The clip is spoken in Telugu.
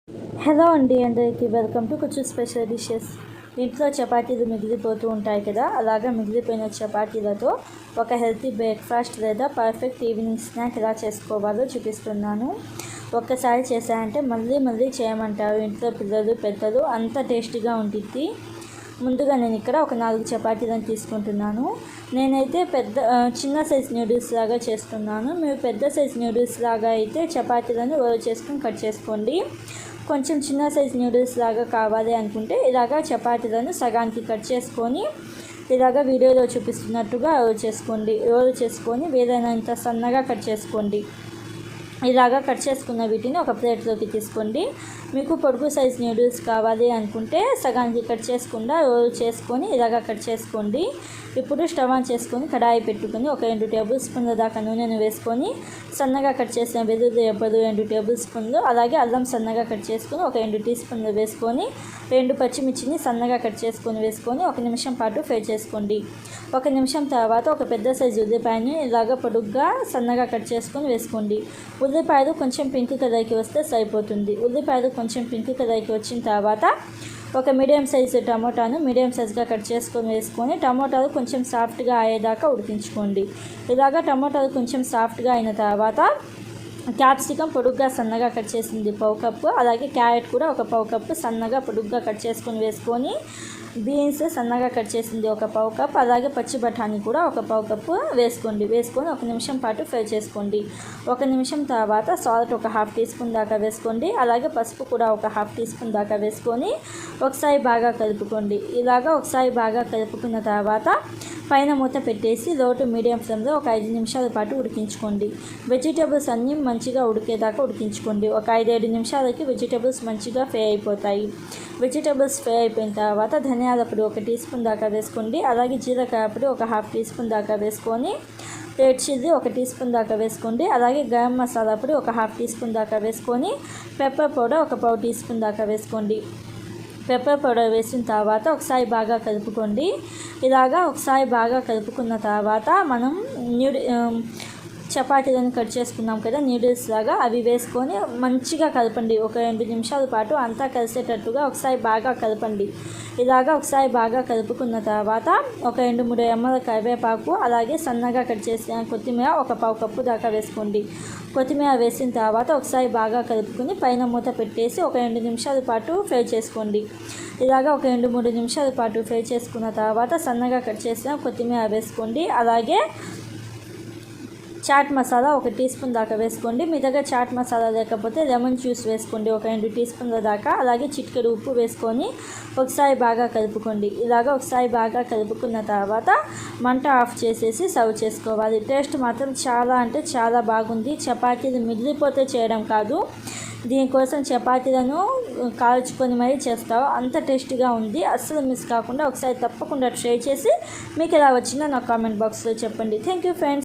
హలో అండి, అందరికీ వెల్కమ్ టు కొంచెం స్పెషల్ డిషెస్. ఇంట్లో చపాతీలు మిగిలిపోతూ ఉంటాయి కదా, అలాగా మిగిలిపోయిన చపాతీలతో ఒక హెల్తీ బ్రేక్ఫాస్ట్ లేదా పర్ఫెక్ట్ ఈవినింగ్ స్నాక్ ఎలా చేసుకోవాలో చూపిస్తున్నాను. ఒక్కసారి చేశారంటే మళ్ళీ మళ్ళీ చేయమంటారు ఇంట్లో పిల్లలు పెద్దలు, అంత టేస్టీగా ఉంటుంది. ముందుగా నేను ఇక్కడ ఒక 4 చపాతీలను తీసుకుంటున్నాను. నేనైతే చిన్న సైజ్ న్యూడిల్స్ లాగా చేస్తున్నాను. మీరు పెద్ద సైజ్ న్యూడిల్స్ లాగా అయితే చపాతీలను రోల్ చేసుకొని కట్ చేసుకోండి. కొంచెం చిన్న సైజ్ న్యూడిల్స్ లాగా కావాలి అనుకుంటే ఇలాగా చపాతీలను సగానికి కట్ చేసుకొని ఇలాగా వీడియోలో చూపిస్తున్నట్టుగా రోల్ చేసుకొని వీలైనంత సన్నగా కట్ చేసుకోండి. ఇలాగా కట్ చేసుకున్న వీటిని ఒక ప్లేట్లోకి తీసుకోండి. మీకు పొడుగు సైజ్ న్యూడిల్స్ కావాలి అనుకుంటే సగానికి కట్ చేసుకుండా రోల్ చేసుకొని ఇలాగా కట్ చేసుకోండి. ఇప్పుడు స్టవ్ ఆన్ చేసుకొని కడాయి పెట్టుకొని ఒక 2 టేబుల్ స్పూన్ల దాకా నూనెను వేసుకొని సన్నగా కట్ చేసిన వెల్లుల్లి రెబ్బలు 2 టేబుల్ స్పూన్లు, అలాగే అల్లం సన్నగా కట్ చేసుకొని ఒక 2 టీ స్పూన్లు వేసుకొని 2 పచ్చిమిర్చిని సన్నగా కట్ చేసుకొని వేసుకొని 1 నిమిషం పాటు ఫ్రై చేసుకోండి. 1 నిమిషం తర్వాత ఒక పెద్ద సైజు ఉల్లిపాయని ఇలాగ పొడుగ్గా సన్నగా కట్ చేసుకొని వేసుకోండి. ఉల్లిపాయలు కొంచెం పింక్ కలర్కి వస్తే సరిపోతుంది. ఉల్లిపాయలు కొంచెం పింక్ కలర్కి వచ్చిన తర్వాత ఒక మీడియం సైజు టమోటాను మీడియం సైజుగా కట్ చేసుకొని వేసుకొని టమోటాలు కొంచెం సాఫ్ట్గా అయ్యేదాకా ఉడికించుకోండి. ఇలాగా టమోటాలు కొంచెం సాఫ్ట్గా అయిన తర్వాత క్యాప్సికమ్ పొడుగ్గా సన్నగా కట్ చేసింది 1/2 కప్పు, అలాగే క్యారెట్ కూడా ఒక 1/2 కప్పు సన్నగా పొడుగ్గా కట్ చేసుకొని వేసుకొని బీన్స్ సన్నగా కట్ చేసింది ఒక 1/2 కప్, అలాగే పచ్చి బఠానీ కూడా ఒక 1/2 కప్పు వేసుకొని 1 నిమిషం పాటు ఫ్రై చేసుకోండి. 1 నిమిషం తర్వాత సాల్ట్ ఒక 1/2 టీ స్పూన్ దాకా వేసుకోండి. అలాగే పసుపు కూడా ఒక 1/2 టీ స్పూన్ దాకా వేసుకొని ఒకసారి బాగా కలుపుకోండి. ఇలాగా ఒకసారి బాగా కలుపుకున్న తర్వాత పైన మూత పెట్టేసి లో టు మీడియం ఫ్లేమ్లో ఒక 5 నిమిషాల పాటు ఉడికించుకోండి. వెజిటేబుల్స్ అన్నీ మంచిగా ఉడికేదాకా ఉడికించుకోండి. ఒక 5-7 నిమిషాలకి వెజిటేబుల్స్ మంచిగా ఫ్రై అయిపోతాయి. వెజిటేబుల్స్ ఫ్రై అయిపోయిన తర్వాత ధనియాల పొడి 1 టీ స్పూన్ దాకా వేసుకోండి. అలాగే జీలకర్ర పొడి ఒక 1/2 టీ స్పూన్ దాకా వేసుకొని రెడ్ చిల్లీ 1 టీ స్పూన్ దాకా వేసుకోండి. అలాగే గరం మసాలా పొడి ఒక 1/2 టీ స్పూన్ దాకా వేసుకొని పెప్పర్ పౌడర్ ఒక 1/2 టీ స్పూన్ దాకా వేసుకోండి. పెప్పర్ పౌడర్ వేసిన తర్వాత ఒకసారి బాగా కలుపుకోండి. ఇలాగా ఒకసారి బాగా కలుపుకున్న తర్వాత మనం చపాతీలను కట్ చేసుకున్నాం కదా న్యూడిల్స్ లాగా, అవి వేసుకొని మంచిగా కలపండి. ఒక 2 నిమిషాల పాటు అంతా కలిసేటట్టుగా ఒకసారి బాగా కలపండి. ఇలాగా ఒకసారి బాగా కలుపుకున్న తర్వాత ఒక 2-3 రెమ్మల కరివేపాకు, అలాగే సన్నగా కట్ చేసిన కొత్తిమీర ఒక 1/2 కప్పు దాకా వేసుకోండి. కొత్తిమీర వేసిన తర్వాత ఒకసారి బాగా కలుపుకొని పైన మూత పెట్టేసి ఒక 2 నిమిషాల పాటు ఫ్రై చేసుకోండి. ఇలాగా ఒక 2-3 నిమిషాల పాటు ఫ్రై చేసుకున్న తర్వాత సన్నగా కట్ చేసిన కొత్తిమీర వేసుకోండి. అలాగే చాట్ మసాలా 1 టీ స్పూన్ దాకా వేసుకోండి. మీ దగ్గర చాట్ మసాలా లేకపోతే లెమన్ జ్యూస్ వేసుకోండి ఒక 2 టీ స్పూన్ల దాకా. అలాగే చిటికెడు ఉప్పు వేసుకొని ఒకసారి బాగా కలుపుకోండి. ఇలాగా ఒకసారి బాగా కలుపుకున్న తర్వాత మంట ఆఫ్ చేసేసి సర్వ్ చేసుకోవాలి. టేస్ట్ మాత్రం చాలా అంటే చాలా బాగుంది. చపాతీలు మిగిలిపోతే చేయడం కాదు, దీనికోసం చపాతీలను కాల్చుకొని మరీ చేస్తావు, అంత టేస్టీగా ఉంది. అస్సలు మిస్ కాకుండా ఒకసారి తప్పకుండా ట్రై చేసి మీకు ఎలా వచ్చిందో నాకు కామెంట్ బాక్స్లో చెప్పండి. Thank you friends.